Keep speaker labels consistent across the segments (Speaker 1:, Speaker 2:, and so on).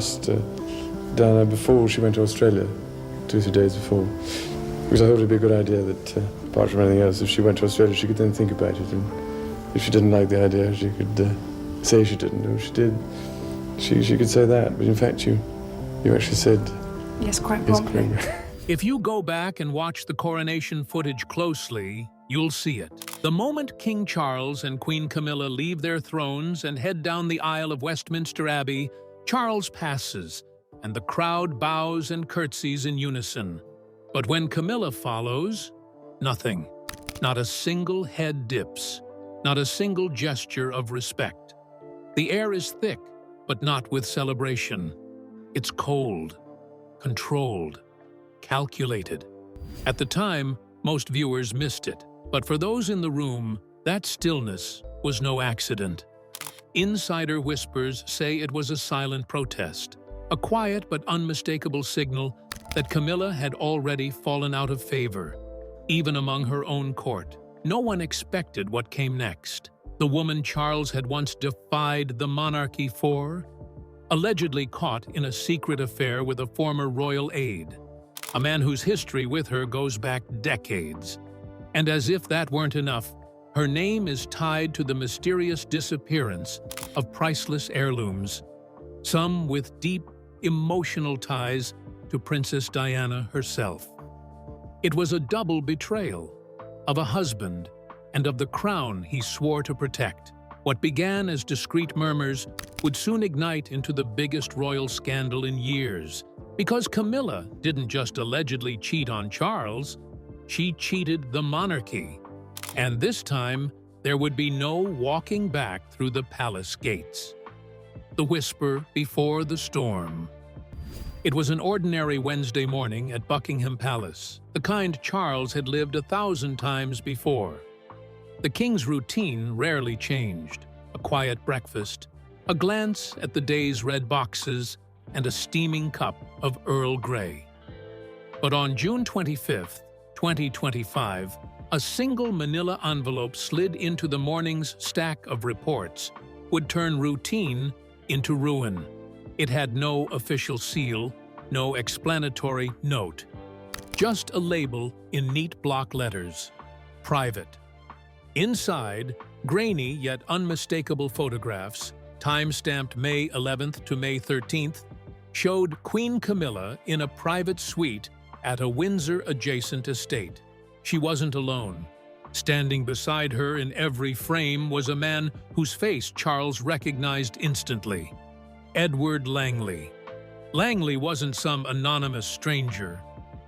Speaker 1: asked Diana before she went to Australia, 2 or 3 days before, because I thought it would be a good idea that, apart from anything else, if she went to Australia, she could then think about it, and if she didn't like the idea, she could say she didn't, or if she did, she could say that. But in fact, you actually said
Speaker 2: yes, quite promptly.
Speaker 3: If you go back and watch the coronation footage closely, you'll see it. The moment King Charles and Queen Camilla leave their thrones and head down the aisle of Westminster Abbey, Charles passes, and the crowd bows and curtsies in unison. But when Camilla follows, nothing. Not a single head dips, not a single gesture of respect. The air is thick, but not with celebration. It's cold, controlled, calculated. At the time, most viewers missed it, but for those in the room, that stillness was no accident. Insider whispers say it was a silent protest, a quiet but unmistakable signal that Camilla had already fallen out of favor, even among her own court. No one expected what came next. The woman Charles had once defied the monarchy for, allegedly caught in a secret affair with a former royal aide, a man whose history with her goes back decades. And as if that weren't enough, her name is tied to the mysterious disappearance of priceless heirlooms, some with deep, emotional ties to Princess Diana herself. It was a double betrayal of a husband and of the crown he swore to protect. What began as discreet murmurs would soon ignite into the biggest royal scandal in years, because Camilla didn't just allegedly cheat on Charles, she cheated the monarchy. And this time, there would be no walking back through the palace gates. The whisper before the storm. It was an ordinary Wednesday morning at Buckingham Palace, the kind Charles had lived 1,000 times before. The king's routine rarely changed: a quiet breakfast, a glance at the day's red boxes, and a steaming cup of Earl Grey. But on June 25th, 2025, a single manila envelope slid into the morning's stack of reports would turn routine into ruin. It had no official seal, no explanatory note. Just a label in neat block letters: private. Inside, grainy yet unmistakable photographs, time-stamped May 11th to May 13th, showed Queen Camilla in a private suite at a Windsor-adjacent estate. She wasn't alone. Standing beside her in every frame was a man whose face Charles recognized instantly: Edward Langley. Langley wasn't some anonymous stranger.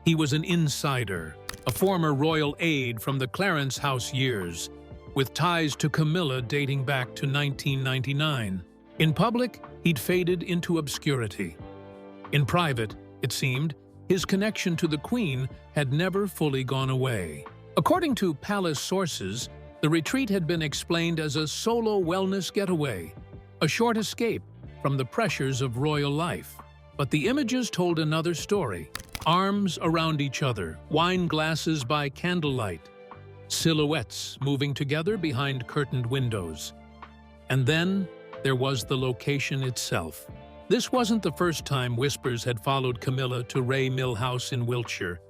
Speaker 3: He was an insider, a former royal aide from the Clarence House years, with ties to Camilla dating back to 1999. In public, he'd faded into obscurity. In private, it seemed, his connection to the Queen had never fully gone away. According to palace sources, the retreat had been explained as a solo wellness getaway, a short escape from the pressures of royal life. But the images told another story: arms around each other, wine glasses by candlelight, silhouettes moving together behind curtained windows. And then there was the location itself. This wasn't the first time whispers had followed Camilla to Ray Mill House in Wiltshire,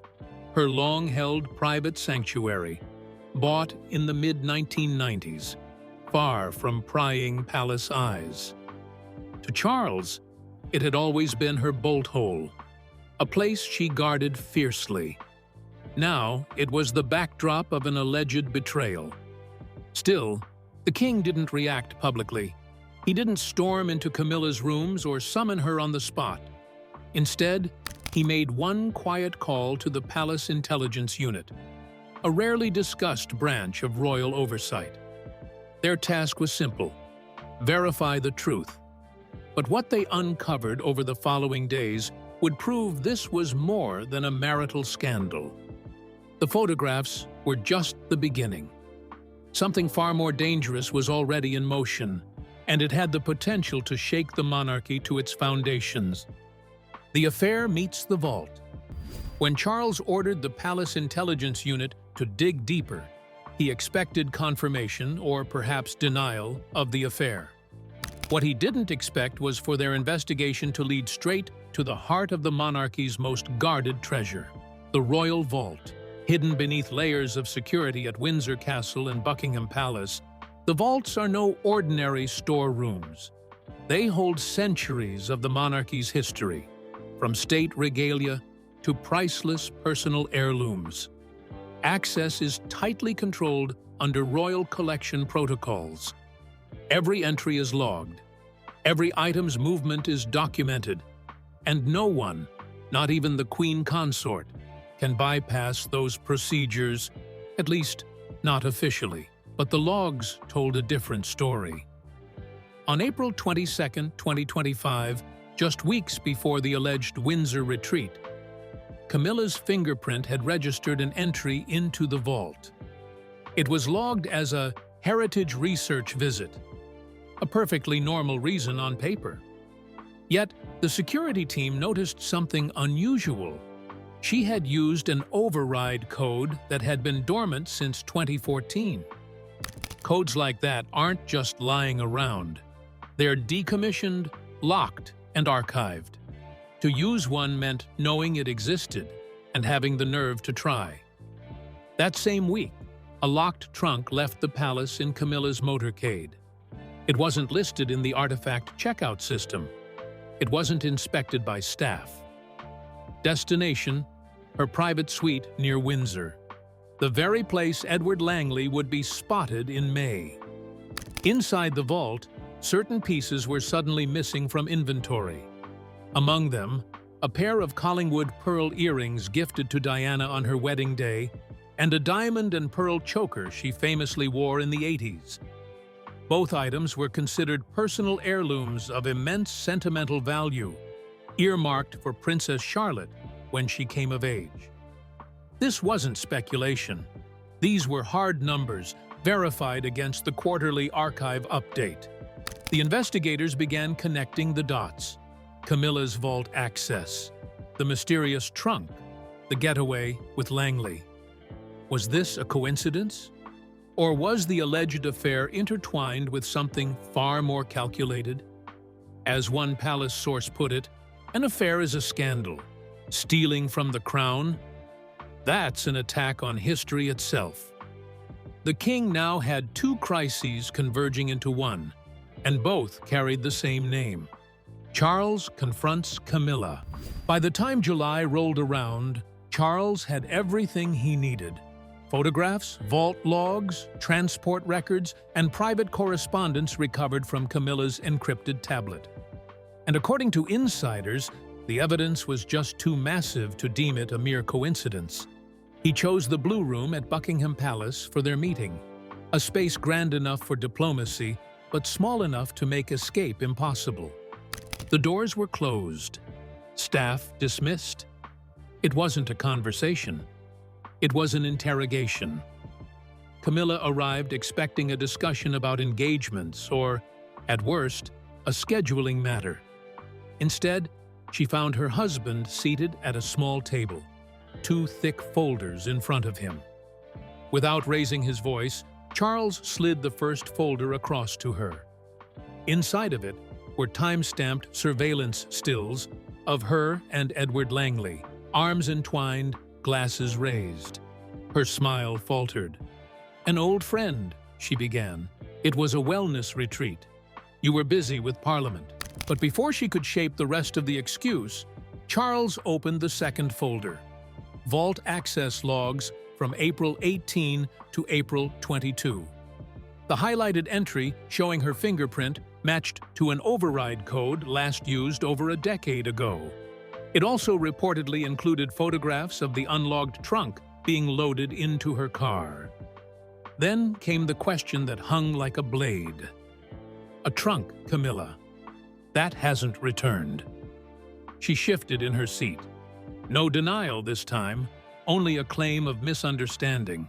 Speaker 3: her long-held private sanctuary, bought in the mid-1990s, far from prying palace eyes. To Charles, it had always been her bolt hole, a place she guarded fiercely. Now it was the backdrop of an alleged betrayal. Still, the king didn't react publicly. He didn't storm into Camilla's rooms or summon her on the spot. Instead, he made one quiet call to the Palace Intelligence Unit, a rarely discussed branch of royal oversight. Their task was simple: verify the truth. But what they uncovered over the following days would prove this was more than a marital scandal. The photographs were just the beginning. Something far more dangerous was already in motion, and it had the potential to shake the monarchy to its foundations. The affair meets the vault. When Charles ordered the Palace Intelligence Unit to dig deeper, he expected confirmation, or perhaps denial, of the affair. What he didn't expect was for their investigation to lead straight to the heart of the monarchy's most guarded treasure, the royal vault. Hidden beneath layers of security at Windsor Castle and Buckingham Palace, the vaults are no ordinary storerooms. They hold centuries of the monarchy's history, from state regalia to priceless personal heirlooms. Access is tightly controlled under royal collection protocols. Every entry is logged, every item's movement is documented, and no one, not even the Queen Consort, can bypass those procedures, at least not officially. But the logs told a different story. On April 22, 2025, just weeks before the alleged Windsor retreat, Camilla's fingerprint had registered an entry into the vault. It was logged as a heritage research visit, a perfectly normal reason on paper. Yet, the security team noticed something unusual. She had used an override code that had been dormant since 2014. Codes like that aren't just lying around. They're decommissioned, locked, and archived. To use one meant knowing it existed and having the nerve to try. That same week, a locked trunk left the palace in Camilla's motorcade. It wasn't listed in the artifact checkout system. It wasn't inspected by staff. Destination: her private suite near Windsor, the very place Edward Langley would be spotted in May. Inside the vault, certain pieces were suddenly missing from inventory. Among them, a pair of Collingwood pearl earrings gifted to Diana on her wedding day, and a diamond and pearl choker she famously wore in the 80s. Both items were considered personal heirlooms of immense sentimental value, earmarked for Princess Charlotte when she came of age. This wasn't speculation. These were hard numbers, verified against the quarterly archive update. The investigators began connecting the dots. Camilla's vault access, the mysterious trunk, the getaway with Langley. Was this a coincidence? Or was the alleged affair intertwined with something far more calculated? As one palace source put it, an affair is a scandal. Stealing from the crown? That's an attack on history itself. The king now had two crises converging into one, and both carried the same name. Charles confronts Camilla. By the time July rolled around, Charles had everything he needed. Photographs, vault logs, transport records, and private correspondence recovered from Camilla's encrypted tablet. And according to insiders, the evidence was just too massive to deem it a mere coincidence. He chose the Blue Room at Buckingham Palace for their meeting, a space grand enough for diplomacy, but small enough to make escape impossible. The doors were closed, staff dismissed. It wasn't a conversation. It was an interrogation. Camilla arrived expecting a discussion about engagements or, at worst, a scheduling matter. Instead, she found her husband seated at a small table, two thick folders in front of him. Without raising his voice, Charles slid the first folder across to her. Inside of it were time-stamped surveillance stills of her and Edward Langley, arms entwined, glasses raised. Her smile faltered. "An old friend," she began. "It was a wellness retreat. You were busy with Parliament." But before she could shape the rest of the excuse, Charles opened the second folder. Vault access logs from April 18 to April 22. The highlighted entry showing her fingerprint matched to an override code last used over a decade ago. It also reportedly included photographs of the unlogged trunk being loaded into her car. Then came the question that hung like a blade. A trunk, Camilla. That hasn't returned. She shifted in her seat. No denial this time, only a claim of misunderstanding.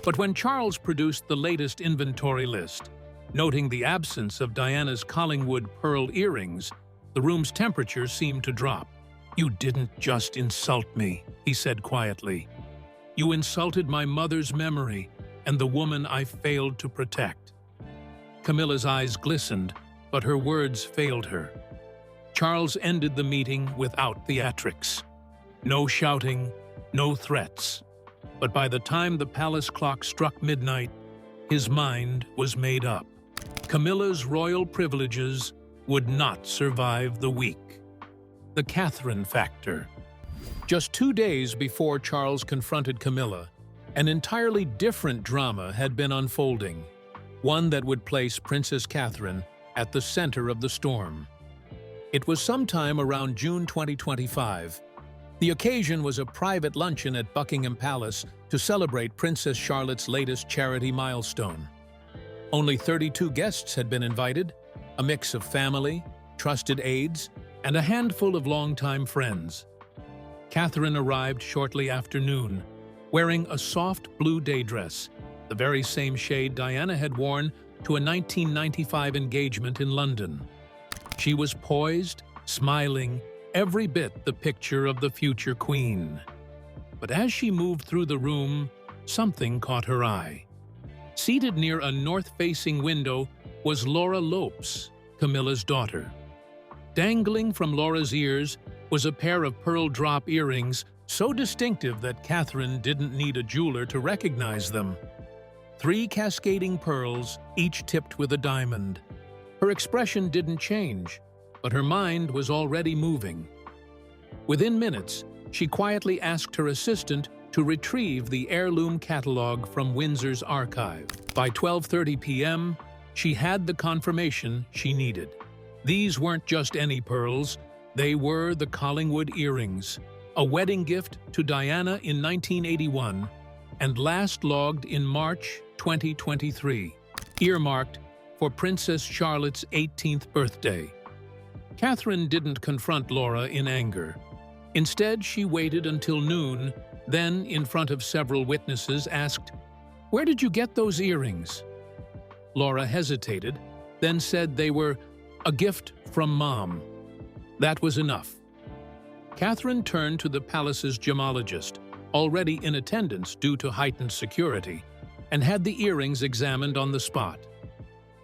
Speaker 3: But when Charles produced the latest inventory list, noting the absence of Diana's Collingwood pearl earrings, the room's temperature seemed to drop. "You didn't just insult me," he said quietly. "You insulted my mother's memory and the woman I failed to protect." Camilla's eyes glistened, but her words failed her. Charles ended the meeting without theatrics. No shouting, no threats. But by the time the palace clock struck midnight, his mind was made up. Camilla's royal privileges would not survive the week. The Catherine factor. Just 2 days before Charles confronted Camilla, an entirely different drama had been unfolding, one that would place Princess Catherine at the center of the storm. It was sometime around June 2025. The occasion was a private luncheon at Buckingham Palace to celebrate Princess Charlotte's latest charity milestone. Only 32 guests had been invited, a mix of family, trusted aides, and a handful of longtime friends. Catherine arrived shortly after noon, wearing a soft blue day dress, the very same shade Diana had worn to a 1995 engagement in London. She was poised, smiling, every bit the picture of the future queen. But as she moved through the room, something caught her eye. Seated near a north-facing window was Laura Lopes, Camilla's daughter. Dangling from Laura's ears was a pair of pearl drop earrings so distinctive that Catherine didn't need a jeweler to recognize them. 3 cascading pearls, each tipped with a diamond. Her expression didn't change, but her mind was already moving. Within minutes, she quietly asked her assistant to retrieve the heirloom catalog from Windsor's archive. By 12:30 p.m., she had the confirmation she needed. These weren't just any pearls, they were the Collingwood earrings, a wedding gift to Diana in 1981 and last logged in March 2023, earmarked for Princess Charlotte's 18th birthday. Catherine didn't confront Laura in anger. Instead, she waited until noon, then, in front of several witnesses, asked, "Where did you get those earrings?" Laura hesitated, then said they were a gift from Mom. That was enough. Catherine turned to the palace's gemologist, already in attendance due to heightened security, and had the earrings examined on the spot.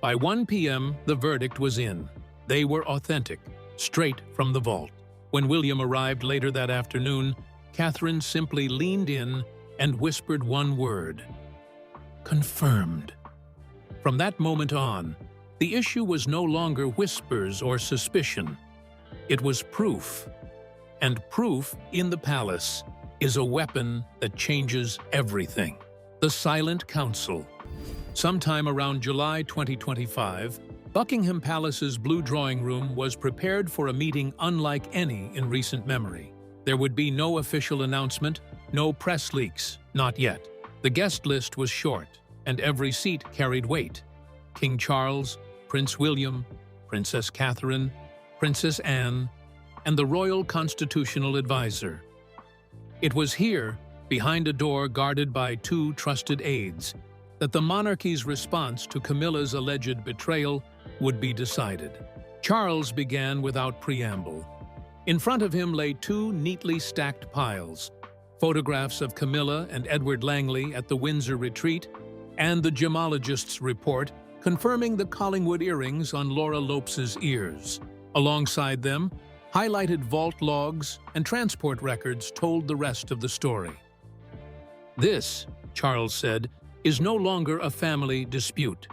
Speaker 3: By 1 p.m., the verdict was in. They were authentic, straight from the vault. When William arrived later that afternoon, Catherine simply leaned in and whispered one word: confirmed. From that moment on, the issue was no longer whispers or suspicion. It was proof. And proof in the palace is a weapon that changes everything. The Silent Council. Sometime around July 2025, Buckingham Palace's Blue Drawing Room was prepared for a meeting unlike any in recent memory. There would be no official announcement, no press leaks, not yet. The guest list was short, and every seat carried weight. King Charles, Prince William, Princess Catherine, Princess Anne, and the Royal Constitutional Advisor. It was here, behind a door guarded by 2 trusted aides, that the monarchy's response to Camilla's alleged betrayal would be decided. Charles began without preamble. In front of him lay 2 neatly stacked piles, photographs of Camilla and Edward Langley at the Windsor retreat, and the gemologist's report confirming the Collingwood earrings on Laura Lopes's ears. Alongside them, highlighted vault logs and transport records told the rest of the story. This, Charles said, is no longer a family dispute.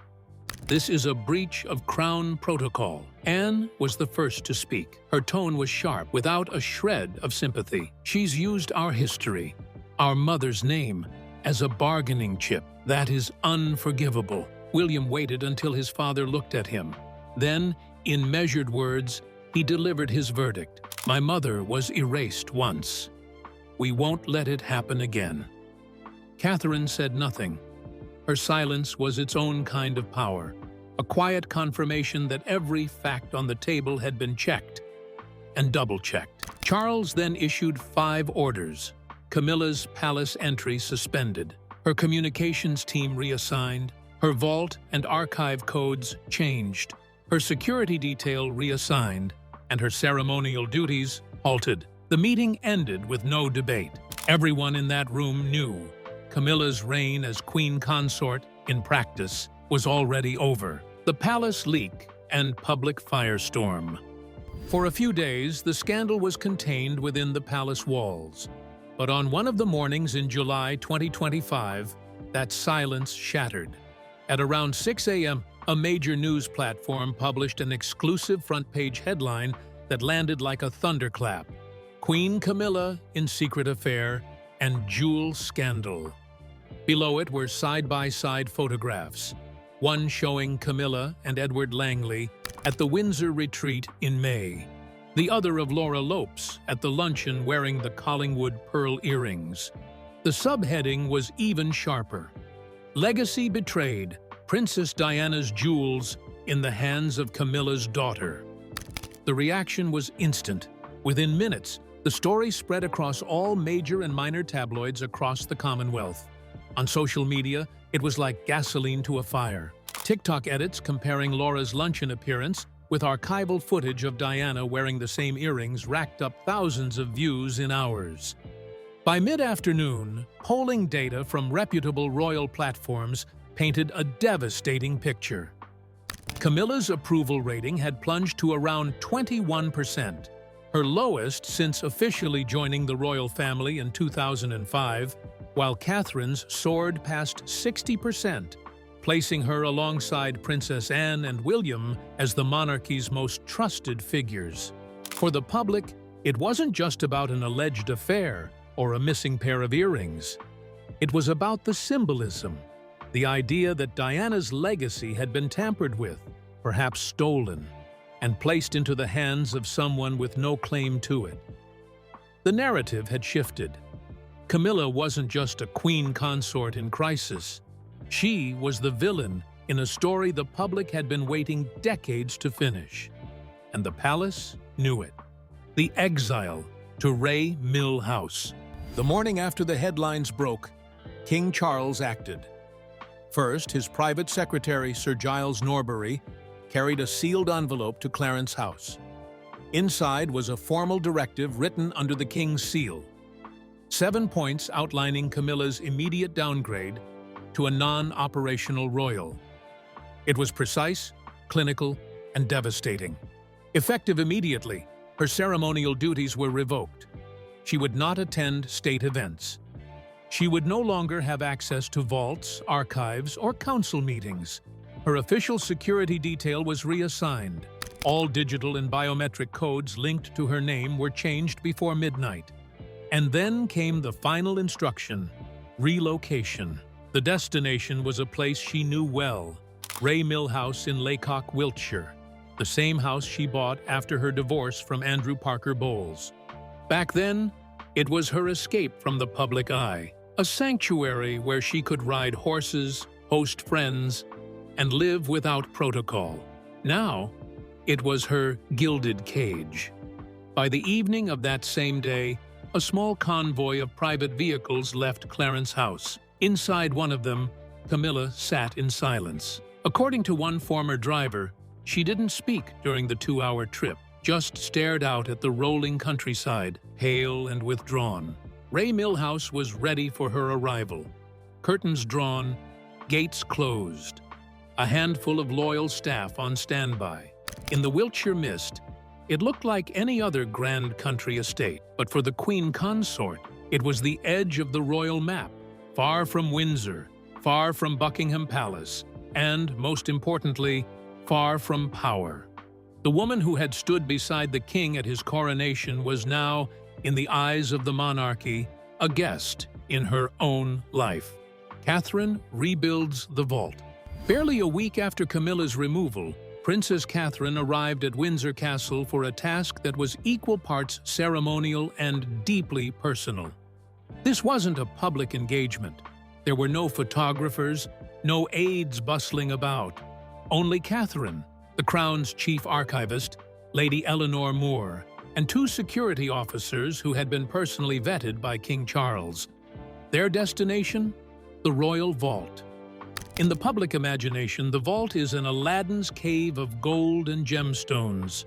Speaker 3: This is a breach of Crown protocol. Anne was the first to speak. Her tone was sharp, without a shred of sympathy. She's used our history, our mother's name, as a bargaining chip. That is unforgivable. William waited until his father looked at him. Then, in measured words, he delivered his verdict. My mother was erased once. We won't let it happen again. Catherine said nothing. Her silence was its own kind of power, a quiet confirmation that every fact on the table had been checked and double-checked. Charles then issued 5 orders. Camilla's palace entry suspended, her communications team reassigned, her vault and archive codes changed, her security detail reassigned, and her ceremonial duties halted. The meeting ended with no debate. Everyone in that room knew Camilla's reign as queen consort, in practice, was already over. The palace leak and public firestorm. For a few days, the scandal was contained within the palace walls. But on one of the mornings in July 2025, that silence shattered. At around 6 a.m., a major news platform published an exclusive front-page headline that landed like a thunderclap: Queen Camilla in secret affair and jewel scandal. Below it were side-by-side photographs, one showing Camilla and Edward Langley at the Windsor retreat in May, the other of Laura Lopes at the luncheon wearing the Collingwood pearl earrings. The subheading was even sharper: Legacy betrayed, Princess Diana's jewels in the hands of Camilla's daughter. The reaction was instant. Within minutes, the story spread across all major and minor tabloids across the Commonwealth. On social media, it was like gasoline to a fire. TikTok edits comparing Laura's luncheon appearance with archival footage of Diana wearing the same earrings racked up thousands of views in hours. By mid-afternoon, polling data from reputable royal platforms painted a devastating picture. Camilla's approval rating had plunged to around 21%, her lowest since officially joining the royal family in 2005, while Catherine's soared past 60%, placing her alongside Princess Anne and William as the monarchy's most trusted figures. For the public, it wasn't just about an alleged affair or a missing pair of earrings. It was about the symbolism, the idea that Diana's legacy had been tampered with, perhaps stolen, and placed into the hands of someone with no claim to it. The narrative had shifted. Camilla wasn't just a queen consort in crisis. She was the villain in a story the public had been waiting decades to finish. And the palace knew it. The Exile to Ray Mill House. The morning after the headlines broke, King Charles acted. First, his private secretary, Sir Giles Norbury, carried a sealed envelope to Clarence House. Inside was a formal directive written under the King's seal. 7 points outlining Camilla's immediate downgrade to a non-operational royal. It was precise, clinical, and devastating. Effective immediately, her ceremonial duties were revoked. She would not attend state events. She would no longer have access to vaults, archives, or council meetings. Her official security detail was reassigned. All digital and biometric codes linked to her name were changed before midnight. And then came the final instruction: relocation. The destination was a place she knew well, Ray Mill House in Laycock, Wiltshire, the same house she bought after her divorce from Andrew Parker Bowles. Back then, it was her escape from the public eye, a sanctuary where she could ride horses, host friends, and live without protocol. Now, it was her gilded cage. By the evening of that same day, a small convoy of private vehicles left Clarence House. Inside one of them, Camilla sat in silence. According to one former driver, she didn't speak during the 2-hour trip, just stared out at the rolling countryside, pale and withdrawn. Ray Mill House was ready for her arrival. Curtains drawn, gates closed. A handful of loyal staff on standby. In the Wiltshire mist, it looked like any other grand country estate, but for the Queen Consort, it was the edge of the royal map, far from Windsor, far from Buckingham Palace, and, most importantly, far from power. The woman who had stood beside the king at his coronation was now, in the eyes of the monarchy, a guest in her own life. Catherine rebuilds the vault. Barely a week after Camilla's removal, Princess Catherine arrived at Windsor Castle for a task that was equal parts ceremonial and deeply personal. This wasn't a public engagement. There were no photographers, no aides bustling about. Only Catherine, the Crown's chief archivist, Lady Eleanor Moore, and 2 security officers who had been personally vetted by King Charles. Their destination? The Royal Vault. In the public imagination, the vault is an Aladdin's cave of gold and gemstones.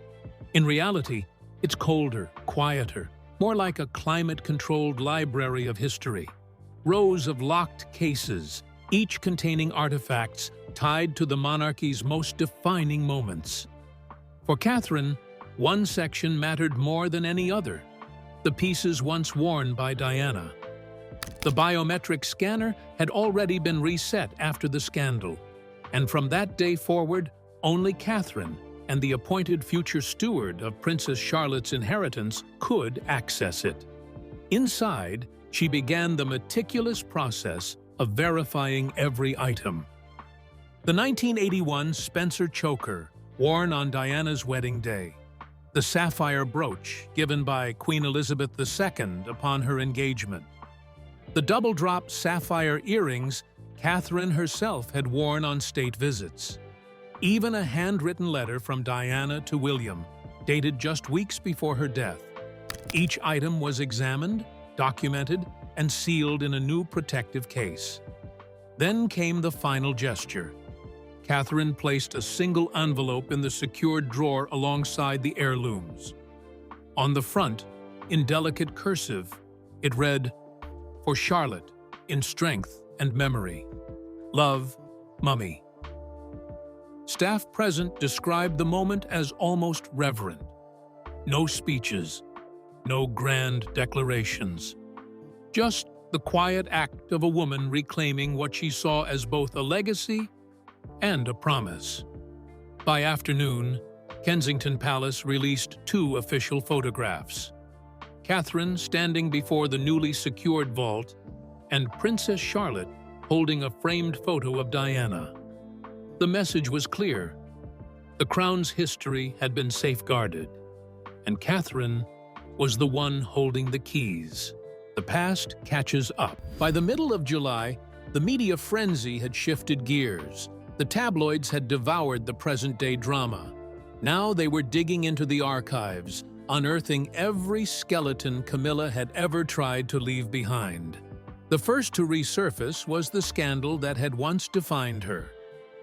Speaker 3: In reality, it's colder, quieter, more like a climate-controlled library of history. Rows of locked cases, each containing artifacts tied to the monarchy's most defining moments. For Catherine, one section mattered more than any other: the pieces once worn by Diana. The biometric scanner had already been reset after the scandal, and from that day forward, only Catherine and the appointed future steward of Princess Charlotte's inheritance could access it. Inside, she began the meticulous process of verifying every item. The 1981 Spencer choker, worn on Diana's wedding day. The sapphire brooch given by Queen Elizabeth II upon her engagement. The double-drop sapphire earrings Catherine herself had worn on state visits. Even a handwritten letter from Diana to William, dated just weeks before her death. Each item was examined, documented, and sealed in a new protective case. Then came the final gesture. Catherine placed a single envelope in the secured drawer alongside the heirlooms. On the front, in delicate cursive, it read, "For Charlotte, in strength and memory. Love, Mummy." Staff present described the moment as almost reverent. No speeches, no grand declarations. Just the quiet act of a woman reclaiming what she saw as both a legacy and a promise. By afternoon, Kensington Palace released 2 official photographs. Catherine standing before the newly secured vault, and Princess Charlotte holding a framed photo of Diana. The message was clear. The crown's history had been safeguarded, and Catherine was the one holding the keys. The past catches up. By the middle of July, the media frenzy had shifted gears. The tabloids had devoured the present-day drama. Now they were digging into the archives, unearthing every skeleton Camilla had ever tried to leave behind. The first to resurface was the scandal that had once defined her.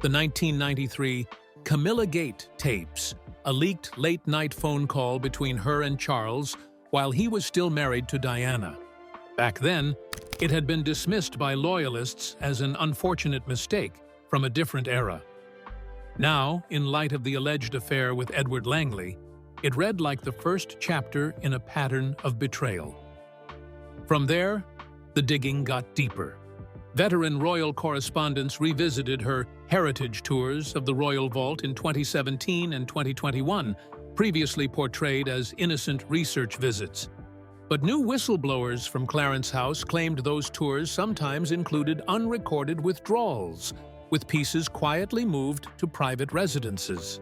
Speaker 3: The 1993 Camilla Gate tapes, a leaked late-night phone call between her and Charles while he was still married to Diana. Back then, it had been dismissed by loyalists as an unfortunate mistake from a different era. Now, in light of the alleged affair with Edward Langley, it read like the first chapter in a pattern of betrayal. From there, the digging got deeper. Veteran royal correspondents revisited her heritage tours of the royal vault in 2017 and 2021, previously portrayed as innocent research visits. But new whistleblowers from Clarence House claimed those tours sometimes included unrecorded withdrawals, with pieces quietly moved to private residences.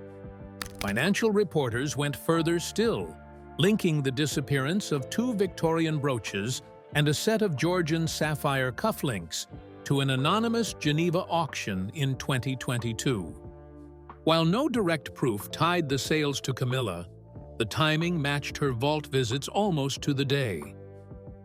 Speaker 3: Financial reporters went further still, linking the disappearance of 2 Victorian brooches and a set of Georgian sapphire cufflinks to an anonymous Geneva auction in 2022. While no direct proof tied the sales to Camilla, the timing matched her vault visits almost to the day.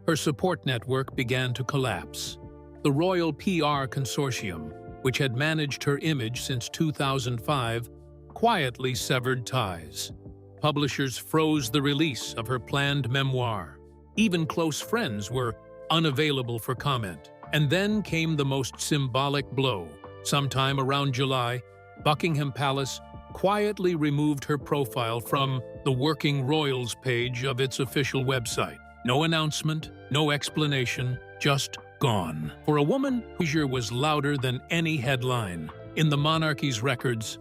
Speaker 3: Her support network began to collapse. The Royal PR Consortium, which had managed her image since 2005, quietly severed ties. Publishers froze the release of her planned memoir. Even close friends were unavailable for comment. And then came the most symbolic blow. Sometime around July, Buckingham Palace quietly removed her profile from the Working Royals page of its official website. No announcement, no explanation, just gone. For a woman, Hoosier was louder than any headline. In the monarchy's records,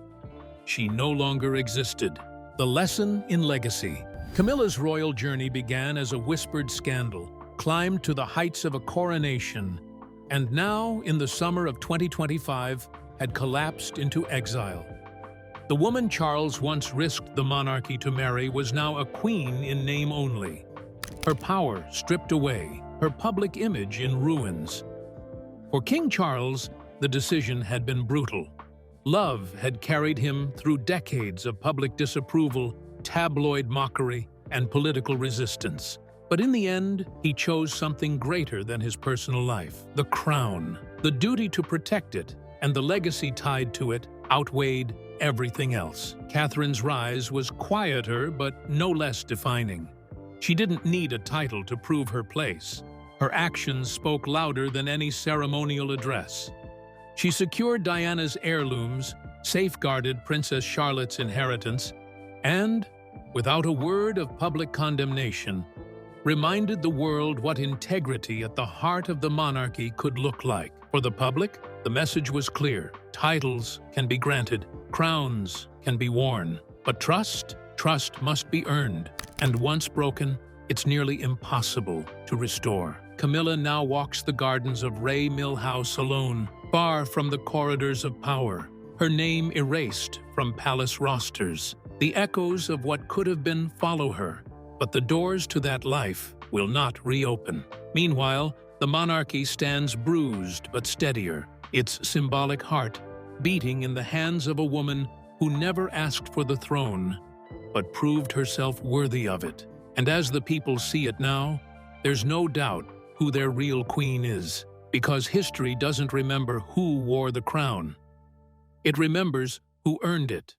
Speaker 3: she no longer existed. The lesson in legacy. Camilla's royal journey began as a whispered scandal, climbed to the heights of a coronation, and now, in the summer of 2025, had collapsed into exile. The woman Charles once risked the monarchy to marry was now a queen in name only. Her power stripped away, her public image in ruins. For King Charles, the decision had been brutal. Love had carried him through decades of public disapproval, tabloid mockery, and political resistance. But in the end, he chose something greater than his personal life: the crown. The duty to protect it and the legacy tied to it outweighed everything else. Catherine's rise was quieter but no less defining. She didn't need a title to prove her place. Her actions spoke louder than any ceremonial address. She secured Diana's heirlooms, safeguarded Princess Charlotte's inheritance, and, without a word of public condemnation, reminded the world what integrity at the heart of the monarchy could look like. For the public, the message was clear. Titles can be granted, crowns can be worn, but trust must be earned, and once broken, it's nearly impossible to restore. Camilla now walks the gardens of Ray Mill House alone, far from the corridors of power, her name erased from palace rosters. The echoes of what could have been follow her, but the doors to that life will not reopen. Meanwhile, the monarchy stands bruised but steadier, its symbolic heart beating in the hands of a woman who never asked for the throne, but proved herself worthy of it. And as the people see it now, there's no doubt who their real queen is, because history doesn't remember who wore the crown. It remembers who earned it.